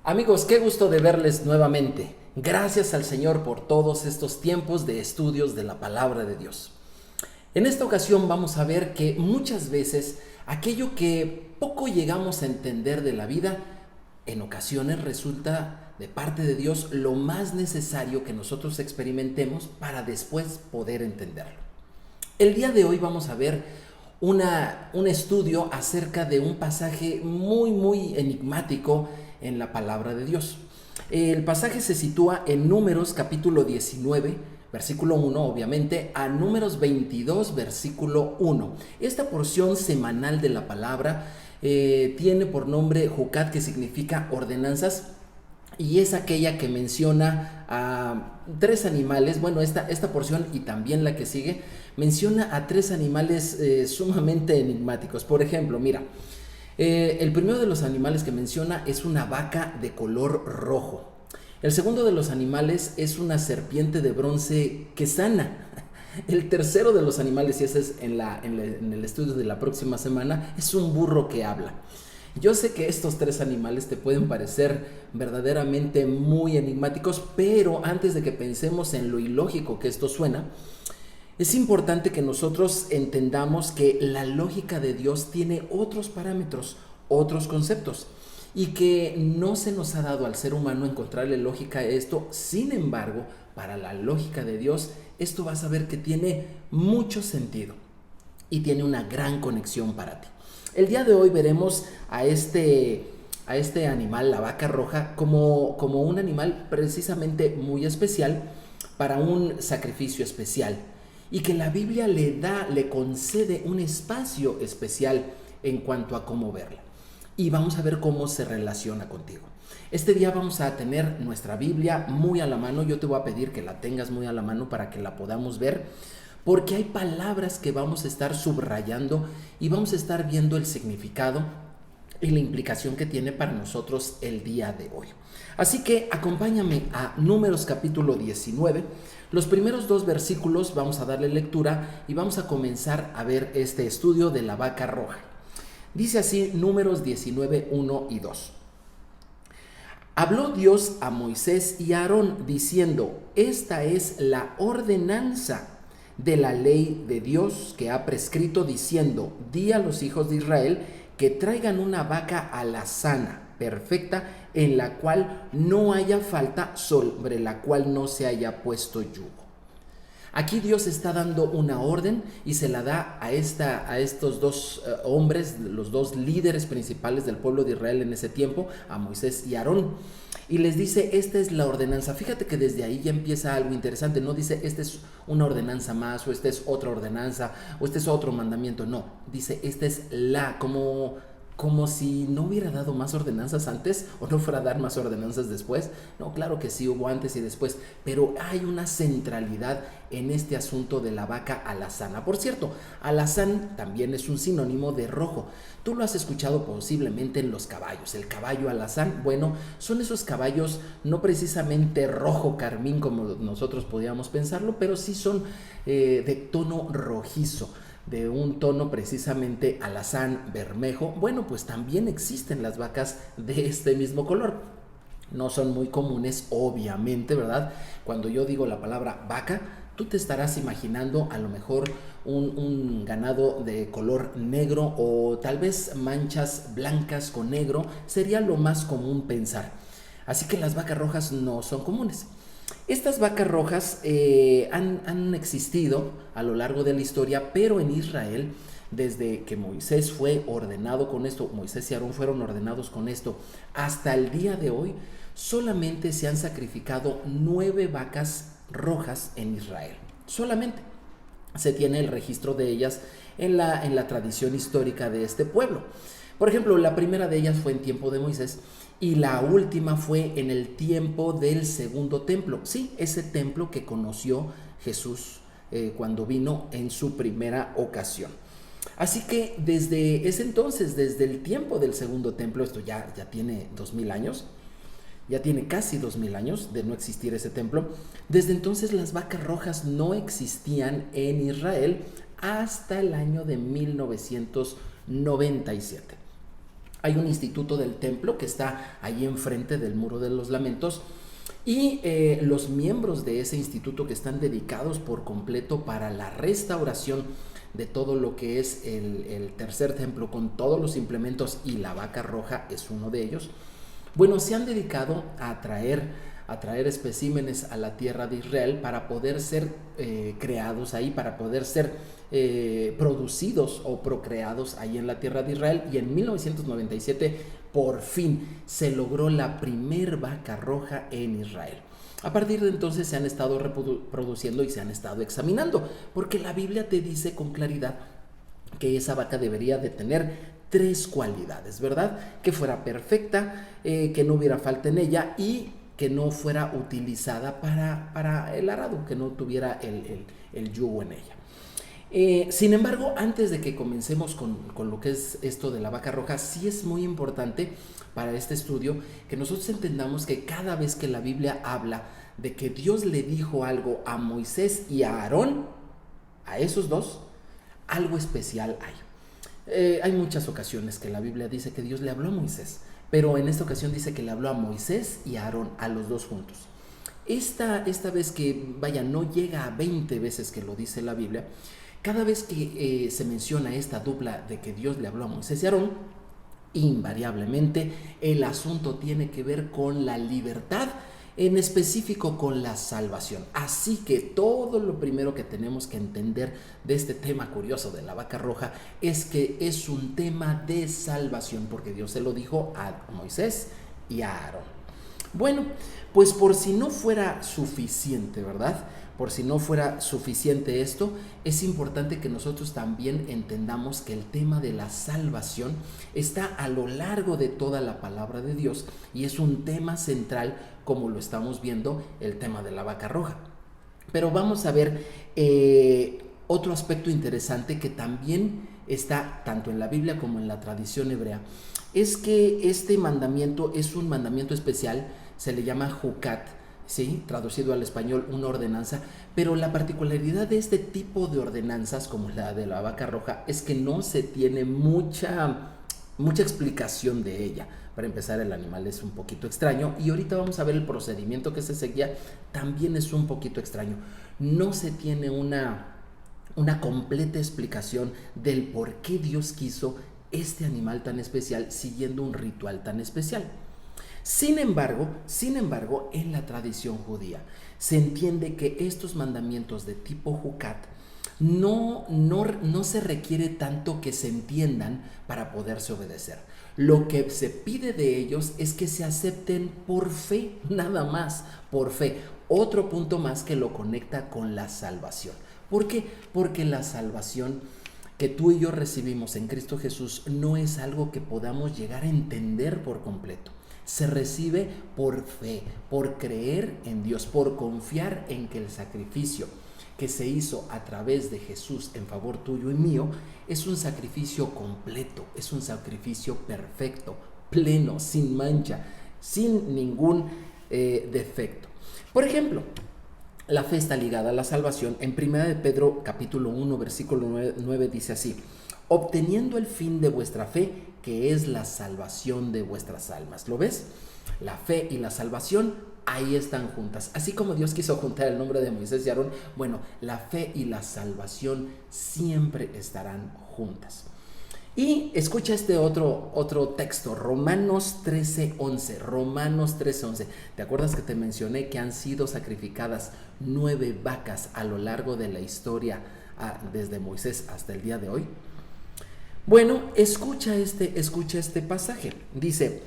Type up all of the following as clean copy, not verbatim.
Amigos, qué gusto de verles nuevamente. Gracias al Señor por todos estos tiempos de estudios de la palabra de Dios. En esta ocasión vamos a ver que muchas veces aquello que poco llegamos a entender de la vida, en ocasiones resulta de parte de Dios lo más necesario que nosotros experimentemos para después poder entenderlo. El día de hoy vamos a ver un estudio acerca de un pasaje muy enigmático en la palabra de Dios. El pasaje se sitúa en Números capítulo 19, versículo 1, obviamente, a Números 22, versículo 1. Esta porción semanal de la palabra tiene por nombre Jucat, que significa ordenanzas, y es aquella que menciona a tres animales. Bueno, esta porción y también la que sigue menciona a tres animales sumamente enigmáticos. Por ejemplo, mira, el primero de los animales que menciona es una vaca de color rojo. El segundo de los animales es una serpiente de bronce que sana. El tercero de los animales, y ese es en el estudio de la próxima semana, es un burro que habla. Yo sé que estos tres animales te pueden parecer verdaderamente muy enigmáticos, pero antes de que pensemos en lo ilógico que esto suena, es importante que nosotros entendamos que la lógica de Dios tiene otros parámetros, otros conceptos, y que no se nos ha dado al ser humano encontrarle lógica a esto. Sin embargo, para la lógica de Dios, esto vas a ver que tiene mucho sentido y tiene una gran conexión para ti. El día de hoy veremos a este animal, la vaca roja, como un animal precisamente muy especial para un sacrificio especial, y que la Biblia le concede un espacio especial en cuanto a cómo verla. Y vamos a ver cómo se relaciona contigo. Este día vamos a tener nuestra Biblia muy a la mano. Yo te voy a pedir que la tengas muy a la mano para que la podamos ver, porque hay palabras que vamos a estar subrayando y vamos a estar viendo el significado y la implicación que tiene para nosotros el día de hoy. Así que acompáñame a Números capítulo 19. Los primeros dos versículos vamos a darle lectura y vamos a comenzar a ver este estudio de la vaca roja. Dice así Números 19, 1 y 2. Habló Dios a Moisés y a Aarón diciendo: esta es la ordenanza de la ley de Dios que ha prescrito, diciendo: di a los hijos de Israel que traigan una vaca alazana, perfecta, en la cual no haya falta, sobre la cual no se haya puesto yugo. Aquí Dios está dando una orden y se la da a estos dos hombres, los dos líderes principales del pueblo de Israel en ese tiempo, a Moisés y Aarón. Y les dice: esta es la ordenanza. Fíjate que desde ahí ya empieza algo interesante. No dice: esta es una ordenanza más, o esta es otra ordenanza, o este es otro mandamiento. No, dice: esta es como si no hubiera dado más ordenanzas antes, o no fuera a dar más ordenanzas después. No, claro que sí, hubo antes y después, pero hay una centralidad en este asunto de la vaca alazana. Por cierto, alazán también es un sinónimo de rojo. Tú lo has escuchado posiblemente en los caballos. El caballo alazán, bueno, son esos caballos no precisamente rojo carmín como nosotros podríamos pensarlo, pero sí son de tono rojizo, de un tono precisamente alazán, bermejo. Bueno, pues también existen las vacas de este mismo color. No son muy comunes, obviamente, ¿verdad? Cuando yo digo la palabra vaca, tú te estarás imaginando a lo mejor un ganado de color negro, o tal vez manchas blancas con negro. Sería lo más común pensar. Así que las vacas rojas no son comunes. Estas vacas rojas han existido a lo largo de la historia, pero en Israel, desde que Moisés fue ordenado con esto, Moisés y Aarón fueron ordenados con esto, hasta el día de hoy, solamente se han sacrificado 9 vacas rojas en Israel. Solamente se tiene el registro de ellas en la tradición histórica de este pueblo. Por ejemplo, la primera de ellas fue en tiempo de Moisés, y la última fue en el tiempo del segundo templo. Sí, ese templo que conoció Jesús cuando vino en su primera ocasión. Así que desde ese entonces, desde el tiempo del segundo templo, esto ya tiene 2000 años, ya tiene casi 2000 años de no existir ese templo. Desde entonces las vacas rojas no existían en Israel hasta el año de 1997. Hay un instituto del templo que está ahí enfrente del Muro de los Lamentos, y los miembros de ese instituto que están dedicados por completo para la restauración de todo lo que es el tercer templo con todos los implementos, y la vaca roja es uno de ellos. Bueno, se han dedicado a traer especímenes a la tierra de Israel para poder ser creados ahí, para poder ser producidos o procreados ahí en la tierra de Israel. Y en 1997 por fin se logró la primer vaca roja en Israel. A partir de entonces se han estado reproduciendo y se han estado examinando, porque la Biblia te dice con claridad que esa vaca debería de tener 3 cualidades, ¿verdad? Que fuera perfecta, que no hubiera falta en ella y que no fuera utilizada para el arado, que no tuviera el yugo en ella. Sin embargo, antes de que comencemos con lo que es esto de la vaca roja, sí es muy importante para este estudio que nosotros entendamos que cada vez que la Biblia habla de que Dios le dijo algo a Moisés y a Aarón, a esos dos, algo especial hay. Hay muchas ocasiones que la Biblia dice que Dios le habló a Moisés, pero en esta ocasión dice que le habló a Moisés y a Aarón, a los dos juntos. Esta vez que, vaya, no llega a 20 veces que lo dice la Biblia, cada vez que se menciona esta dupla de que Dios le habló a Moisés y a Aarón, invariablemente el asunto tiene que ver con la libertad, en específico con la salvación. Así que todo lo primero que tenemos que entender de este tema curioso de la vaca roja es que es un tema de salvación, porque Dios se lo dijo a Moisés y a Aarón. Bueno, pues por si no fuera suficiente, ¿verdad? Por si no fuera suficiente esto, es importante que nosotros también entendamos que el tema de la salvación está a lo largo de toda la palabra de Dios y es un tema central, como lo estamos viendo, el tema de la vaca roja. Pero vamos a ver otro aspecto interesante que también está tanto en la Biblia como en la tradición hebrea, es que este mandamiento es un mandamiento especial, se le llama Jucat, ¿sí? Traducido al español, una ordenanza, pero la particularidad de este tipo de ordenanzas, como la de la vaca roja, es que no se tiene mucha explicación de ella. Para empezar, el animal es un poquito extraño y ahorita vamos a ver el procedimiento que se seguía, también es un poquito extraño. No se tiene una completa explicación del por qué Dios quiso este animal tan especial siguiendo un ritual tan especial. Sin embargo, en la tradición judía se entiende que estos mandamientos de tipo Jucat no se requiere tanto que se entiendan para poderse obedecer. Lo que se pide de ellos es que se acepten por fe, nada más, por fe. Otro punto más que lo conecta con la salvación. ¿Por qué? Porque la salvación que tú y yo recibimos en Cristo Jesús no es algo que podamos llegar a entender por completo. Se recibe por fe, por creer en Dios, por confiar en que el sacrificio que se hizo a través de Jesús en favor tuyo y mío es un sacrificio completo, es un sacrificio perfecto, pleno, sin mancha, sin ningún defecto. Por ejemplo, la fe está ligada a la salvación. En 1 de Pedro capítulo 1 versículo 9 dice así: obteniendo el fin de vuestra fe, que es la salvación de vuestras almas. ¿Lo ves? La fe y la salvación ahí están juntas. Así como Dios quiso juntar el nombre de Moisés y Aarón, bueno, la fe y la salvación siempre estarán juntas. Y escucha este otro texto, Romanos 13:11. Romanos 13:11. ¿Te acuerdas que te mencioné que han sido sacrificadas 9 vacas a lo largo de la historia, desde Moisés hasta el día de hoy? Bueno, escucha este pasaje. Dice: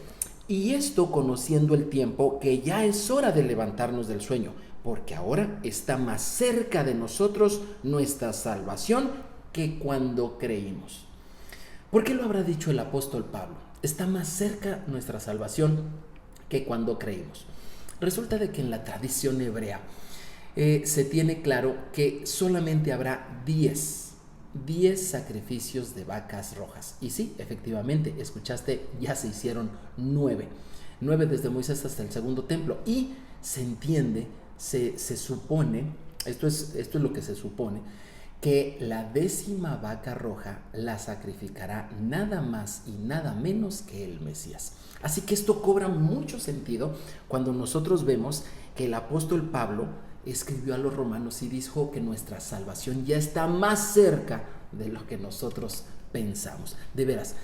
y esto conociendo el tiempo, que ya es hora de levantarnos del sueño, porque ahora está más cerca de nosotros nuestra salvación que cuando creímos. ¿Por qué lo habrá dicho el apóstol Pablo? Está más cerca nuestra salvación que cuando creímos. Resulta de que en la tradición hebrea se tiene claro que solamente habrá 10 sacrificios de vacas rojas. Y sí, efectivamente, escuchaste, ya se hicieron 9 desde Moisés hasta el segundo templo. Y se entiende, se supone, esto es lo que se supone, que la 10ª vaca roja la sacrificará nada más y nada menos que el Mesías. Así que esto cobra mucho sentido cuando nosotros vemos que el apóstol Pablo escribió a los romanos y dijo que nuestra salvación ya está más cerca de lo que nosotros pensamos. De veras,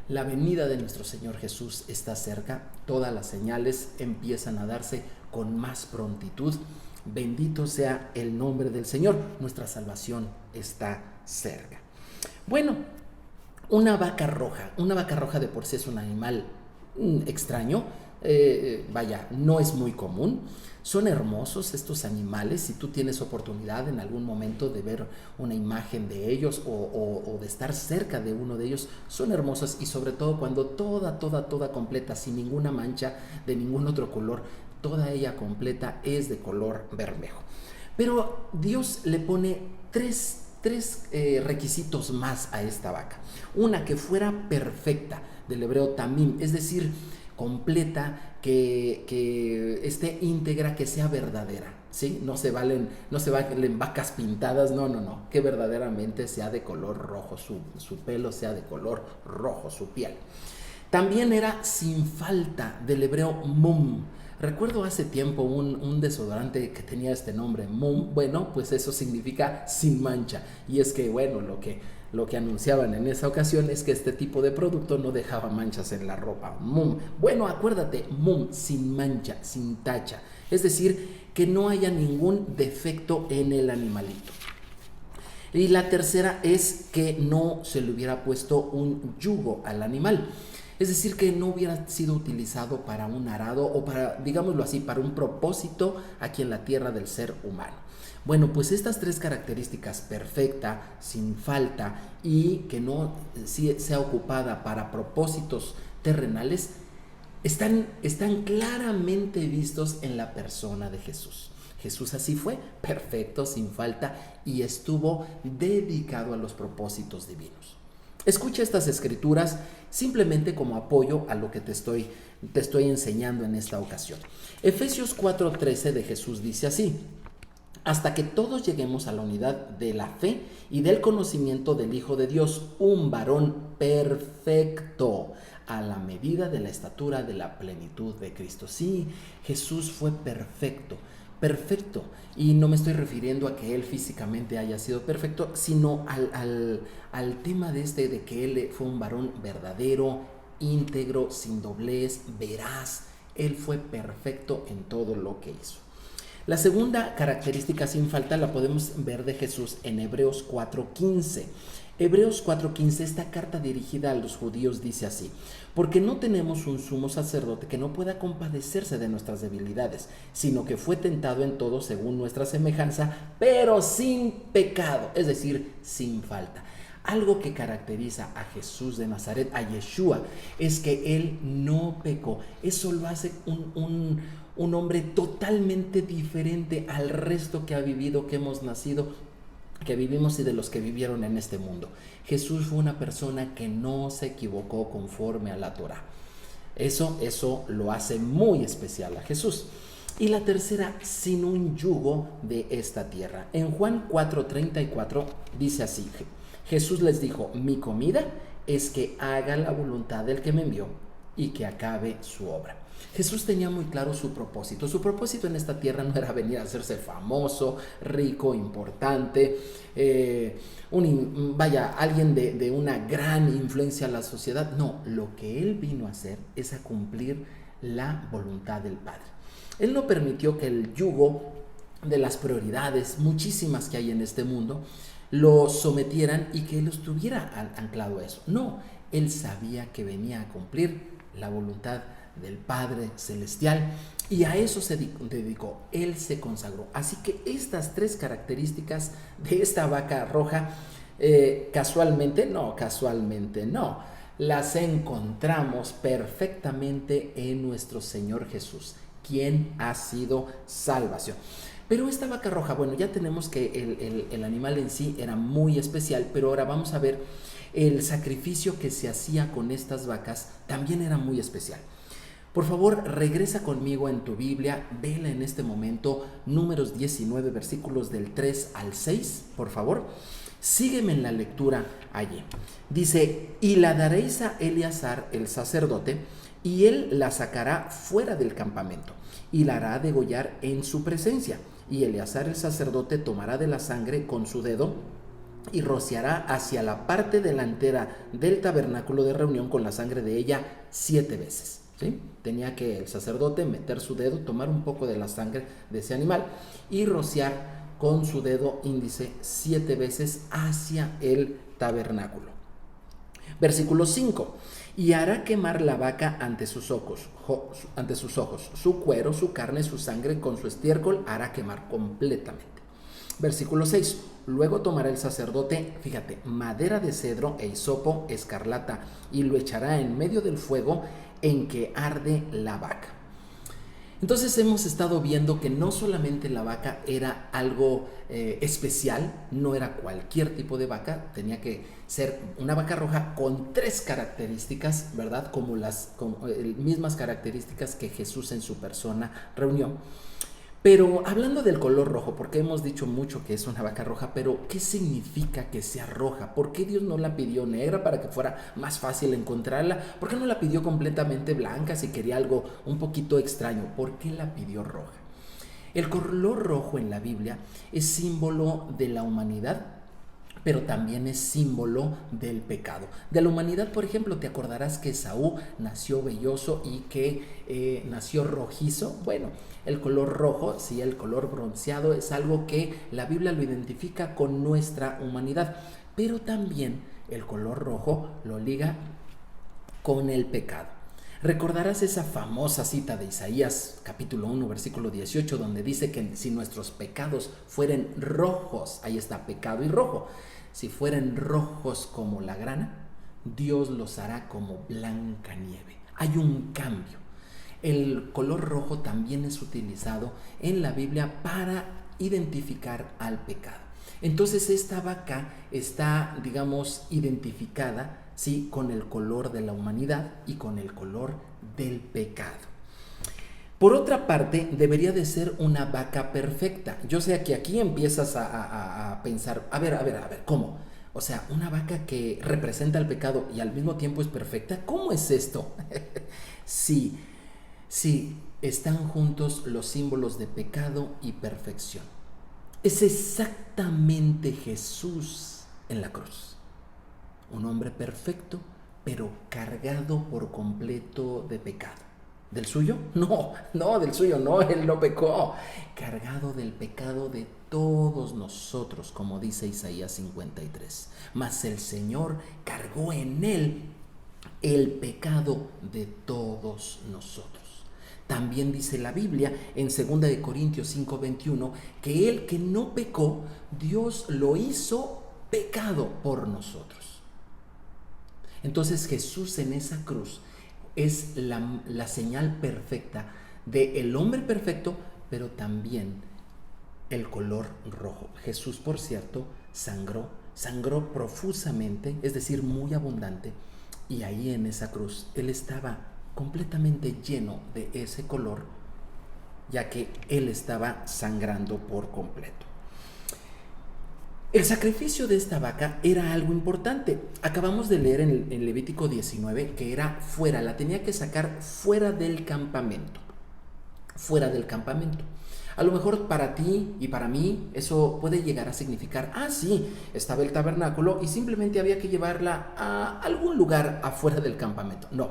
la venida de nuestro Señor Jesús está cerca, todas las señales empiezan a darse con más prontitud. Bendito sea el nombre del Señor, nuestra salvación está cerca. Bueno, una vaca roja de por sí es un animal extraño, no es muy común. Son hermosos estos animales. Si tú tienes oportunidad en algún momento de ver una imagen de ellos o de estar cerca de uno de ellos, son hermosos, y sobre todo cuando toda completa, sin ninguna mancha de ningún otro color, toda ella completa es de color bermejo. Pero Dios le pone tres requisitos más a esta vaca. Una, que fuera perfecta, del hebreo tamim, es decir, completa, que esté íntegra, que sea verdadera, ¿sí? No se valen vacas pintadas, no, que verdaderamente sea de color rojo, su pelo sea de color rojo, su piel. También era sin falta, del hebreo mum. Recuerdo hace tiempo un desodorante que tenía este nombre, mum. Bueno, pues eso significa sin mancha. Y es que, bueno, lo que anunciaban en esa ocasión es que este tipo de producto no dejaba manchas en la ropa. Mum. Bueno, acuérdate, mum, sin mancha, sin tacha. Es decir, que no haya ningún defecto en el animalito. Y la tercera es que no se le hubiera puesto un yugo al animal. Es decir, que no hubiera sido utilizado para un arado o para, digámoslo así, para un propósito aquí en la tierra del ser humano. Bueno, pues estas tres características, perfecta, sin falta y que no sea ocupada para propósitos terrenales, están claramente vistos en la persona de Jesús. Jesús así fue, perfecto, sin falta, y estuvo dedicado a los propósitos divinos. Escucha estas escrituras simplemente como apoyo a lo que te estoy enseñando en esta ocasión. Efesios 4:13 de Jesús dice así: hasta que todos lleguemos a la unidad de la fe y del conocimiento del Hijo de Dios, un varón perfecto, a la medida de la estatura de la plenitud de Cristo. Sí, Jesús fue perfecto. Y no me estoy refiriendo a que él físicamente haya sido perfecto, sino al tema de que él fue un varón verdadero, íntegro, sin doblez, veraz. Él fue perfecto en todo lo que hizo. La segunda característica sin falta la podemos ver de Jesús en Hebreos 4:15. Hebreos 4:15, esta carta dirigida a los judíos, dice así: porque no tenemos un sumo sacerdote que no pueda compadecerse de nuestras debilidades, sino que fue tentado en todo según nuestra semejanza, pero sin pecado, es decir, sin falta. Algo que caracteriza a Jesús de Nazaret, a Yeshua, es que él no pecó. Eso lo hace un hombre totalmente diferente al resto que ha vivido, que hemos nacido, que vivimos y de los que vivieron en este mundo. Jesús fue una persona que no se equivocó conforme a la Torá. Eso lo hace muy especial a Jesús. Y la tercera, sin un yugo de esta tierra. En Juan 4:34 dice así: Jesús les dijo: mi comida es que haga la voluntad del que me envió y que acabe su obra. Jesús tenía muy claro su propósito. Su propósito en esta tierra no era venir a hacerse famoso, rico, importante, alguien de una gran influencia a la sociedad. No, lo que él vino a hacer es a cumplir la voluntad del Padre. Él no permitió que el yugo de las prioridades, muchísimas que hay en este mundo, lo sometieran y que él estuviera anclado a eso. No, él sabía que venía a cumplir la voluntad del Padre Celestial y a eso se dedicó, él se consagró. Así que estas tres características de esta vaca roja, casualmente no, las encontramos perfectamente en nuestro Señor Jesús, quien ha sido salvación. Pero esta vaca roja, bueno, ya tenemos que el animal en sí era muy especial, pero ahora vamos a ver el sacrificio que se hacía con estas vacas, también era muy especial. Por favor, regresa conmigo en tu Biblia, vela en este momento, Números 19, versículos del 3 al 6, por favor. Sígueme en la lectura allí. Dice, y la daréis a Eleazar el sacerdote, y él la sacará fuera del campamento, y la hará degollar en su presencia. Y Eleazar el sacerdote tomará de la sangre con su dedo, y rociará hacia la parte delantera del tabernáculo de reunión con la sangre de ella 7 veces. ¿Sí? Tenía que el sacerdote meter su dedo, tomar un poco de la sangre de ese animal y rociar con su dedo índice 7 veces hacia el tabernáculo. Versículo 5. Y hará quemar la vaca ante sus ojos, su cuero, su carne, su sangre, con su estiércol hará quemar completamente. Versículo 6. Luego tomará el sacerdote, fíjate, madera de cedro e hisopo escarlata, y lo echará en medio del fuego en que arde la vaca. Entonces hemos estado viendo que no solamente la vaca era algo especial, no era cualquier tipo de vaca, tenía que ser una vaca roja con 3 características, ¿verdad? Como las mismas características que Jesús en su persona reunió. Pero hablando del color rojo, porque hemos dicho mucho que es una vaca roja, pero ¿qué significa que sea roja? ¿Por qué Dios no la pidió negra para que fuera más fácil encontrarla? ¿Por qué no la pidió completamente blanca si quería algo un poquito extraño? ¿Por qué la pidió roja? El color rojo en la Biblia es símbolo de la humanidad, pero también es símbolo del pecado. De la humanidad, por ejemplo, te acordarás que Esaú nació velloso y que nació rojizo. Bueno, el color rojo, sí, el color bronceado es algo que la Biblia lo identifica con nuestra humanidad, pero también el color rojo lo liga con el pecado. Recordarás esa famosa cita de Isaías capítulo 1 versículo 18 donde dice que si nuestros pecados fueren rojos, ahí está pecado y rojo, si fueren rojos como la grana, Dios los hará como blanca nieve. Hay un cambio. El color rojo también es utilizado en la Biblia para identificar al pecado. Entonces esta vaca está, digamos, identificada, ¿sí?, con el color de la humanidad y con el color del pecado. Por otra parte, debería de ser una vaca perfecta. Yo sé que aquí empiezas a pensar, a ver, ¿cómo? O sea, una vaca que representa el pecado y al mismo tiempo es perfecta, ¿cómo es esto? Sí, están juntos los símbolos de pecado y perfección. Es exactamente Jesús en la cruz. Un hombre perfecto, pero cargado por completo de pecado. ¿Del suyo? No, del suyo no, él no pecó. Cargado del pecado de todos nosotros, como dice Isaías 53. Mas el Señor cargó en él el pecado de todos nosotros. También dice la Biblia en 2 de Corintios 5:21 que el que no pecó, Dios lo hizo pecado por nosotros. Entonces Jesús en esa cruz es la señal perfecta del hombre perfecto, pero también el color rojo. Jesús, por cierto, sangró profusamente, es decir, muy abundante, y ahí en esa cruz Él estaba completamente lleno de ese color, ya que Él estaba sangrando por completo. El sacrificio de esta vaca era algo importante. Acabamos de leer en Levítico 19 que era fuera, la tenía que sacar fuera del campamento. Fuera del campamento. A lo mejor para ti y para mí eso puede llegar a significar, sí, estaba el tabernáculo y simplemente había que llevarla a algún lugar afuera del campamento. No.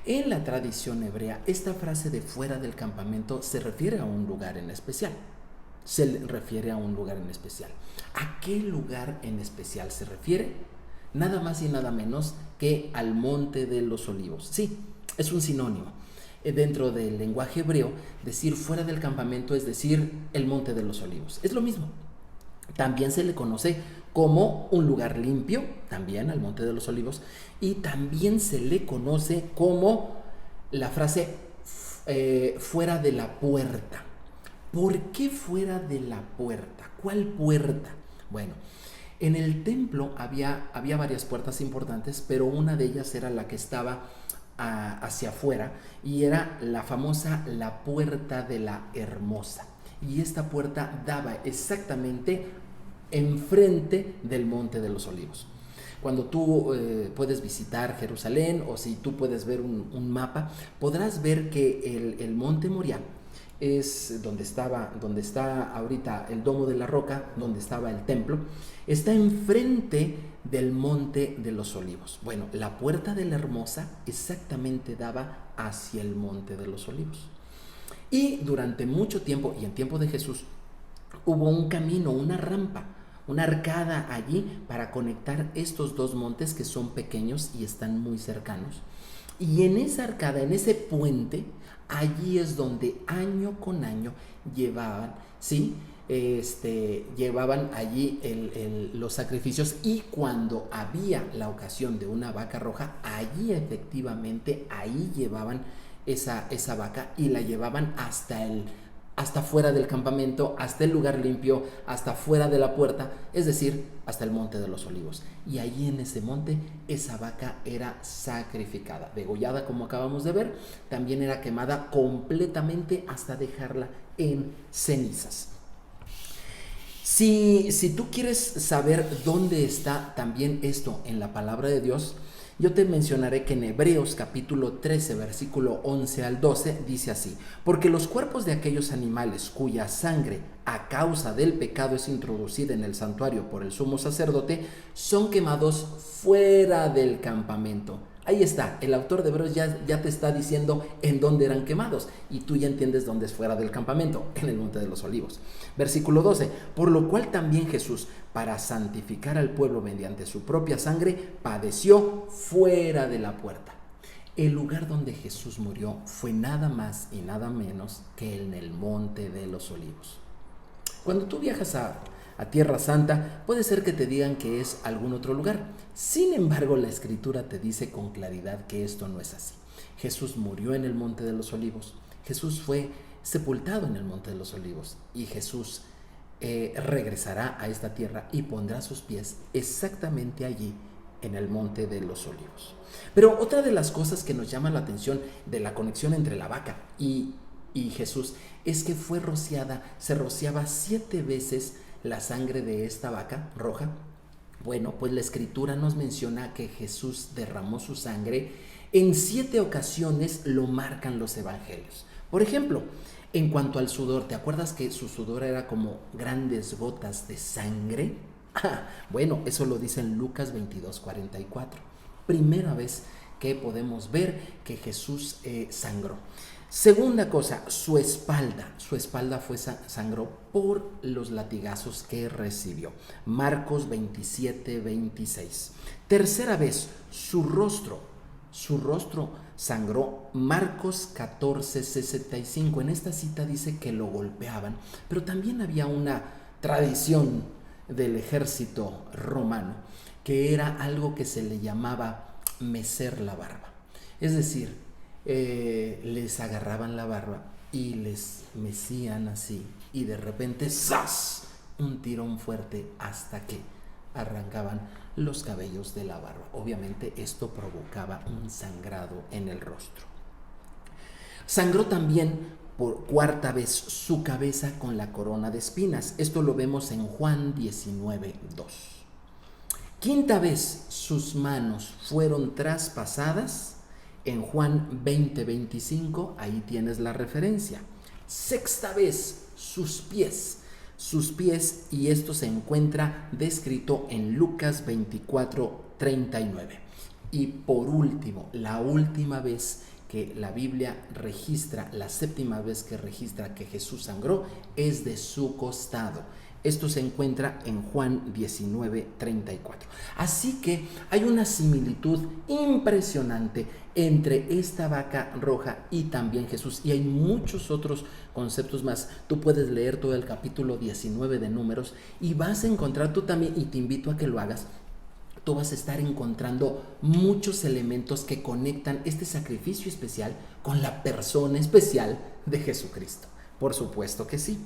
En la tradición hebrea, esta frase de fuera del campamento se refiere a un lugar en especial. ¿A qué lugar en especial se refiere? Nada más y nada menos que al Monte de los Olivos. Sí, es un sinónimo. Dentro del lenguaje hebreo, decir fuera del campamento es decir el Monte de los Olivos. Es lo mismo. También se le conoce como un lugar limpio, también al Monte de los Olivos, y también se le conoce como la frase fuera de la puerta. ¿Por qué fuera de la puerta? ¿Cuál puerta? Bueno, en el templo había varias puertas importantes, pero una de ellas era la que estaba hacia afuera y era la famosa la puerta de la hermosa. Y esta puerta daba exactamente enfrente del Monte de los Olivos. Cuando tú puedes visitar Jerusalén, o si tú puedes ver un mapa, podrás ver que el Monte Moriah es donde está ahorita el Domo de la Roca, donde estaba el templo, está enfrente del Monte de los Olivos. Bueno, la Puerta de la Hermosa exactamente daba hacia el Monte de los Olivos. Y durante mucho tiempo, y en tiempo de Jesús, hubo un camino, una rampa, una arcada allí para conectar estos dos montes que son pequeños y están muy cercanos. Y en esa arcada, en ese puente, allí es donde año con año llevaban, ¿sí? Llevaban allí los sacrificios, y cuando había la ocasión de una vaca roja, allí efectivamente, ahí llevaban esa vaca y la llevaban hasta fuera del campamento, hasta el lugar limpio, hasta fuera de la puerta, es decir, hasta el Monte de los Olivos. Y allí en ese monte, esa vaca era sacrificada, degollada como acabamos de ver, también era quemada completamente hasta dejarla en cenizas. Si tú quieres saber dónde está también esto en la palabra de Dios, yo te mencionaré que en Hebreos capítulo 13, versículo 11 al 12, dice así: porque los cuerpos de aquellos animales cuya sangre a causa del pecado es introducida en el santuario por el sumo sacerdote, son quemados fuera del campamento. Ahí está, el autor de Hebreos ya te está diciendo en dónde eran quemados, y tú ya entiendes dónde es fuera del campamento, en el Monte de los Olivos. Versículo 12, por lo cual también Jesús, para santificar al pueblo mediante su propia sangre, padeció fuera de la puerta. El lugar donde Jesús murió fue nada más y nada menos que en el Monte de los Olivos. Cuando tú viajas a Tierra Santa, puede ser que te digan que es algún otro lugar. Sin embargo, la Escritura te dice con claridad que esto no es así. Jesús murió en el Monte de los Olivos. Jesús fue sepultado en el Monte de los Olivos. Y Jesús regresará a esta tierra y pondrá sus pies exactamente allí, en el Monte de los Olivos. Pero otra de las cosas que nos llama la atención de la conexión entre la vaca y Jesús es que se rociaba 7 veces la sangre de esta vaca roja. Bueno, pues la Escritura nos menciona que Jesús derramó su sangre en 7 ocasiones, lo marcan los evangelios. Por ejemplo, en cuanto al sudor, ¿te acuerdas que su sudor era como grandes gotas de sangre? Bueno, eso lo dice en Lucas 22:44. Primera vez que podemos ver que Jesús sangró. Segunda cosa, su espalda sangró por los latigazos que recibió. Marcos 27:26. Tercera vez, su rostro sangró. Marcos 14:65. En esta cita dice que lo golpeaban, pero también había una tradición del ejército romano que era algo que se le llamaba mecer la barba. Es decir, les agarraban la barba y les mecían así, y de repente ¡zas!, un tirón fuerte hasta que arrancaban los cabellos de la barba. Obviamente esto provocaba un sangrado en el rostro. Sangró también por 4ª vez su cabeza con la corona de espinas. Esto lo vemos en Juan 19:2. 5ª vez sus manos fueron traspasadas en Juan 20:25, ahí tienes la referencia. 6ª vez sus pies, y esto se encuentra descrito en Lucas 24:39. Y por último, la última vez que la Biblia registra, la 7ª vez que registra que Jesús sangró, es de su costado. Esto se encuentra en Juan 19:34. Así que hay una similitud impresionante entre esta vaca roja y también Jesús. Y hay muchos otros conceptos más. Tú puedes leer todo el capítulo 19 de Números y vas a encontrar tú también, y te invito a que lo hagas. Tú vas a estar encontrando muchos elementos que conectan este sacrificio especial con la persona especial de Jesucristo. Por supuesto que sí.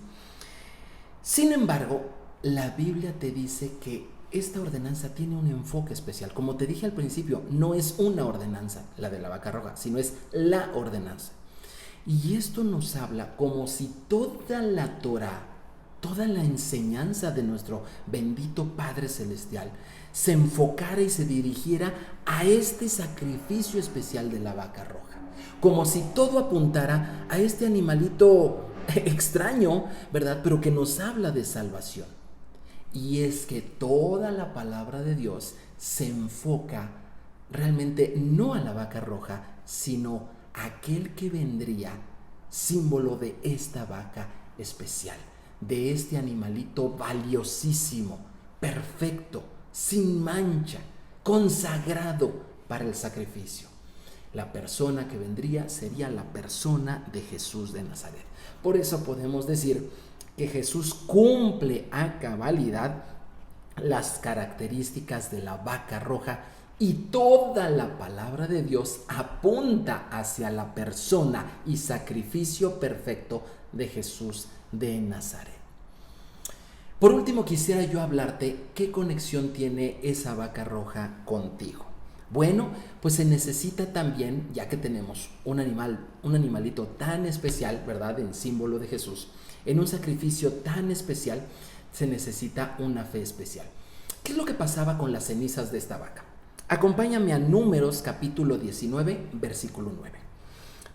Sin embargo, la Biblia te dice que esta ordenanza tiene un enfoque especial. Como te dije al principio, no es una ordenanza, la de la vaca roja, sino es la ordenanza. Y esto nos habla como si toda la Torá, toda la enseñanza de nuestro bendito Padre Celestial se enfocara y se dirigiera a este sacrificio especial de la vaca roja. Como si todo apuntara a este animalito extraño, ¿verdad? Pero que nos habla de salvación. Y es que toda la palabra de Dios se enfoca realmente no a la vaca roja, sino a aquel que vendría, símbolo de esta vaca especial, de este animalito valiosísimo, perfecto, sin mancha, consagrado para el sacrificio. La persona que vendría sería la persona de Jesús de Nazaret. Por eso podemos decir que Jesús cumple a cabalidad las características de la vaca roja, y toda la palabra de Dios apunta hacia la persona y sacrificio perfecto de Jesús de Nazaret. Por último, quisiera yo hablarte qué conexión tiene esa vaca roja contigo. Bueno, pues se necesita también, ya que tenemos un animalito tan especial, ¿verdad?, en símbolo de Jesús, en un sacrificio tan especial, se necesita una fe especial. ¿Qué es lo que pasaba con las cenizas de esta vaca? Acompáñame a Números capítulo 19, versículo 9.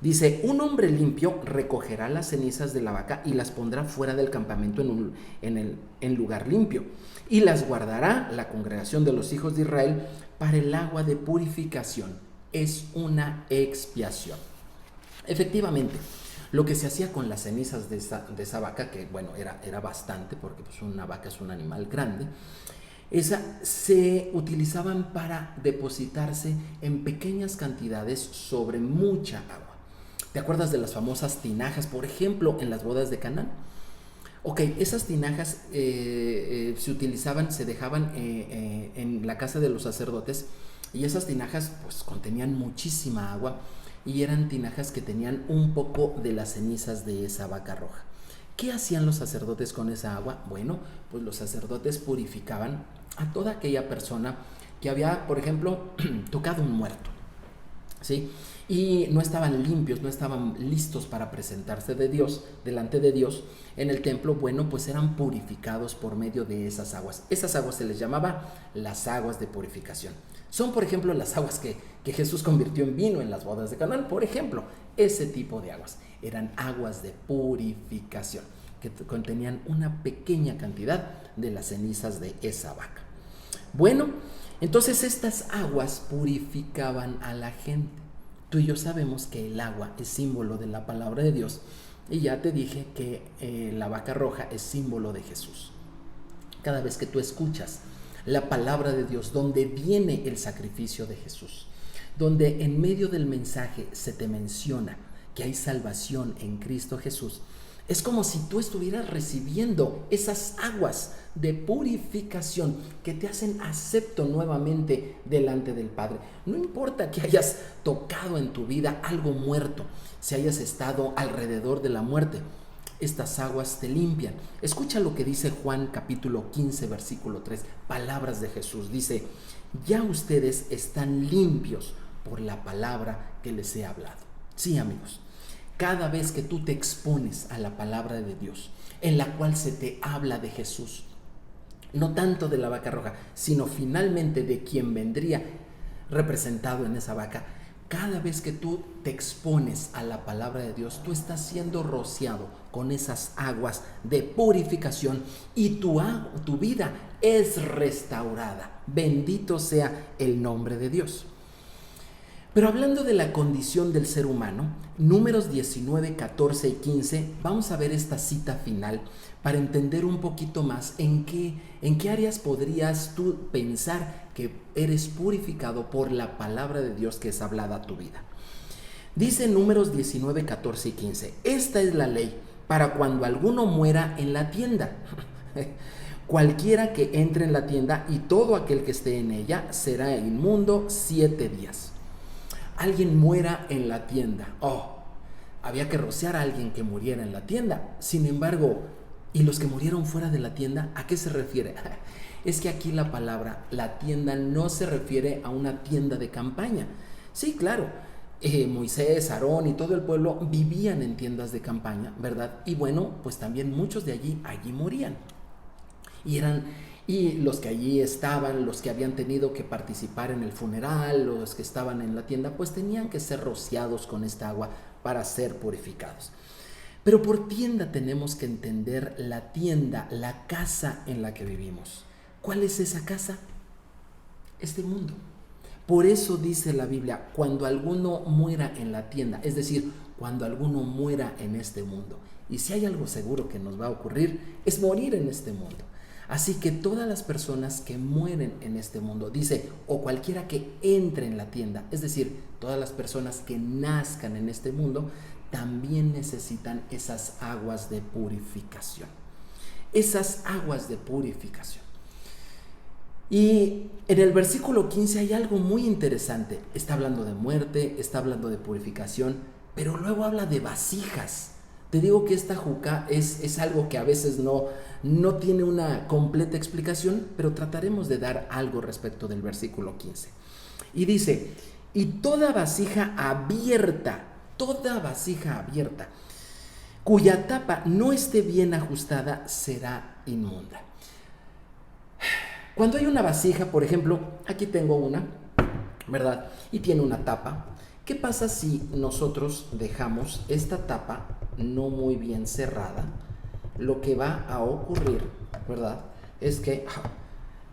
Dice: un hombre limpio recogerá las cenizas de la vaca y las pondrá fuera del campamento en lugar limpio, y las guardará la congregación de los hijos de Israel para el agua de purificación. Es una expiación. Efectivamente, lo que se hacía con las cenizas de esa vaca, que bueno, era bastante, porque pues una vaca es un animal grande, se utilizaban para depositarse en pequeñas cantidades sobre mucha agua. ¿Te acuerdas de las famosas tinajas, por ejemplo, en las bodas de Canaán? Ok, esas tinajas se utilizaban, se dejaban en la casa de los sacerdotes, y esas tinajas pues contenían muchísima agua, y eran tinajas que tenían un poco de las cenizas de esa vaca roja. ¿Qué hacían los sacerdotes con esa agua? Bueno, pues los sacerdotes purificaban a toda aquella persona que había, por ejemplo, tocado un muerto, ¿sí? Y no estaban limpios, no estaban listos para presentarse delante de Dios en el templo. Bueno, pues eran purificados por medio de esas aguas. Esas aguas se les llamaba las aguas de purificación. Son, por ejemplo, las aguas que Jesús convirtió en vino en las bodas de Canaán. Por ejemplo, ese tipo de aguas eran aguas de purificación que contenían una pequeña cantidad de las cenizas de esa vaca. Bueno, entonces estas aguas purificaban a la gente. Tú y yo sabemos que el agua es símbolo de la palabra de Dios, y ya te dije que la vaca roja es símbolo de Jesús. Cada vez que tú escuchas la palabra de Dios, donde viene el sacrificio de Jesús, donde en medio del mensaje se te menciona que hay salvación en Cristo Jesús, es como si tú estuvieras recibiendo esas aguas de purificación que te hacen acepto nuevamente delante del Padre. No importa que hayas tocado en tu vida algo muerto, si hayas estado alrededor de la muerte, estas aguas te limpian. Escucha lo que dice Juan capítulo 15, versículo 3, palabras de Jesús. Dice: ya ustedes están limpios por la palabra que les he hablado. Sí, amigos. Cada vez que tú te expones a la palabra de Dios, en la cual se te habla de Jesús, no tanto de la vaca roja, sino finalmente de quien vendría representado en esa vaca, cada vez que tú te expones a la palabra de Dios, tú estás siendo rociado con esas aguas de purificación, y tu vida es restaurada. Bendito sea el nombre de Dios. Pero hablando de la condición del ser humano, Números 19, 14 y 15, vamos a ver esta cita final para entender un poquito más en qué áreas podrías tú pensar que eres purificado por la palabra de Dios que es hablada a tu vida. Dice Números 19, 14 y 15, esta es la ley para cuando alguno muera en la tienda. Cualquiera que entre en la tienda y todo aquel que esté en ella será inmundo 7 días. Alguien muera en la tienda. Había que rociar a alguien que muriera en la tienda. Sin embargo, ¿y los que murieron fuera de la tienda? ¿A qué se refiere? Es que aquí la tienda no se refiere a una tienda de campaña. Sí, claro, Moisés, Aarón y todo el pueblo vivían en tiendas de campaña, ¿verdad? Y bueno, pues también muchos de allí morían. Y los que allí estaban, los que habían tenido que participar en el funeral, los que estaban en la tienda, pues tenían que ser rociados con esta agua para ser purificados. Pero por tienda tenemos que entender la tienda, la casa en la que vivimos. ¿Cuál es esa casa? Este mundo. Por eso dice la Biblia, cuando alguno muera en la tienda, es decir, cuando alguno muera en este mundo. Y si hay algo seguro que nos va a ocurrir, es morir en este mundo. Así que todas las personas que mueren en este mundo, dice, o cualquiera que entre en la tienda, es decir, todas las personas que nazcan en este mundo, también necesitan esas aguas de purificación. Esas aguas de purificación. Y en el versículo 15 hay algo muy interesante. Está hablando de muerte, está hablando de purificación, pero luego habla de vasijas. Te digo que esta juca es algo que a veces no tiene una completa explicación, pero trataremos de dar algo respecto del versículo 15. Y dice, y toda vasija abierta, cuya tapa no esté bien ajustada, será inmunda. Cuando hay una vasija, por ejemplo, aquí tengo una, ¿verdad? Y tiene una tapa. ¿Qué pasa si nosotros dejamos esta tapa no muy bien cerrada? Lo que va a ocurrir, ¿verdad? Es que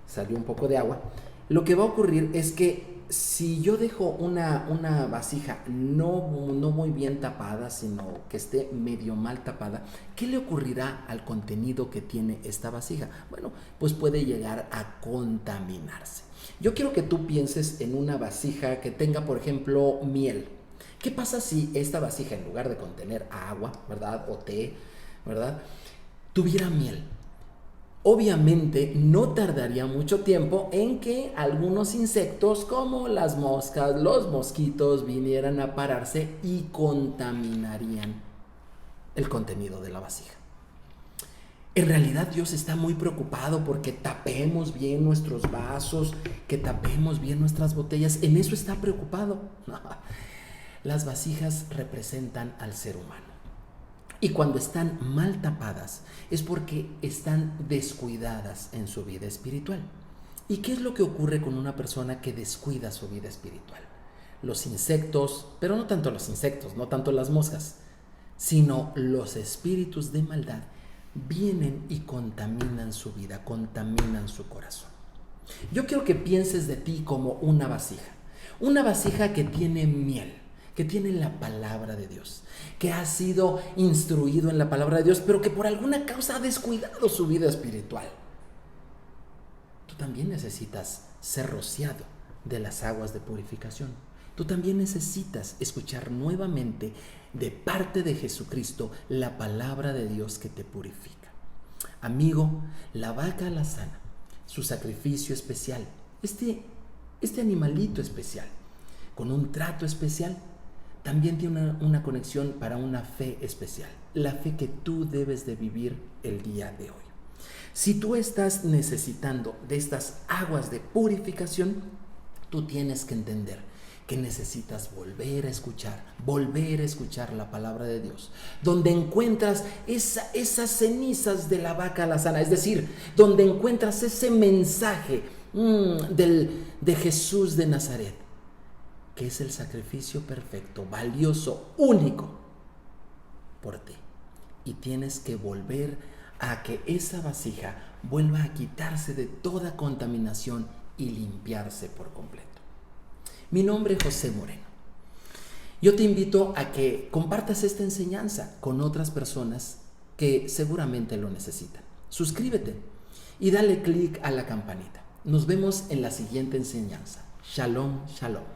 salió un poco de agua. Lo que va a ocurrir es que si yo dejo una vasija no muy bien tapada, sino que esté medio mal tapada, ¿qué le ocurrirá al contenido que tiene esta vasija? Bueno, pues puede llegar a contaminarse. Yo quiero que tú pienses en una vasija que tenga, por ejemplo, miel. ¿Qué pasa si esta vasija, en lugar de contener agua, ¿verdad? O té, ¿verdad? Tuviera miel. Obviamente no tardaría mucho tiempo en que algunos insectos como las moscas, los mosquitos vinieran a pararse y contaminarían el contenido de la vasija. En realidad Dios está muy preocupado porque tapemos bien nuestros vasos, que tapemos bien nuestras botellas. En eso está preocupado. Las vasijas representan al ser humano. Y cuando están mal tapadas es porque están descuidadas en su vida espiritual. ¿Y qué es lo que ocurre con una persona que descuida su vida espiritual? Los insectos, pero no tanto los insectos, no tanto las moscas, sino los espíritus de maldad vienen y contaminan su vida, contaminan su corazón. Yo quiero que pienses de ti como una vasija que tiene miel, que tiene la palabra de Dios, que ha sido instruido en la palabra de Dios, pero que por alguna causa ha descuidado su vida espiritual. Tú también necesitas ser rociado de las aguas de purificación. Tú también necesitas escuchar nuevamente de parte de Jesucristo la palabra de Dios que te purifica. Amigo, la vaca alazana, su sacrificio especial, este animalito especial, con un trato especial, también tiene una conexión para una fe especial, la fe que tú debes de vivir el día de hoy. Si tú estás necesitando de estas aguas de purificación, tú tienes que entender que necesitas volver a escuchar la palabra de Dios, donde encuentras esas cenizas de la vaca alazana, es decir, donde encuentras ese mensaje de Jesús de Nazaret, que es el sacrificio perfecto, valioso, único por ti. Y tienes que volver a que esa vasija vuelva a quitarse de toda contaminación y limpiarse por completo. Mi nombre es José Moreno. Yo te invito a que compartas esta enseñanza con otras personas que seguramente lo necesitan. Suscríbete y dale clic a la campanita. Nos vemos en la siguiente enseñanza. Shalom, shalom.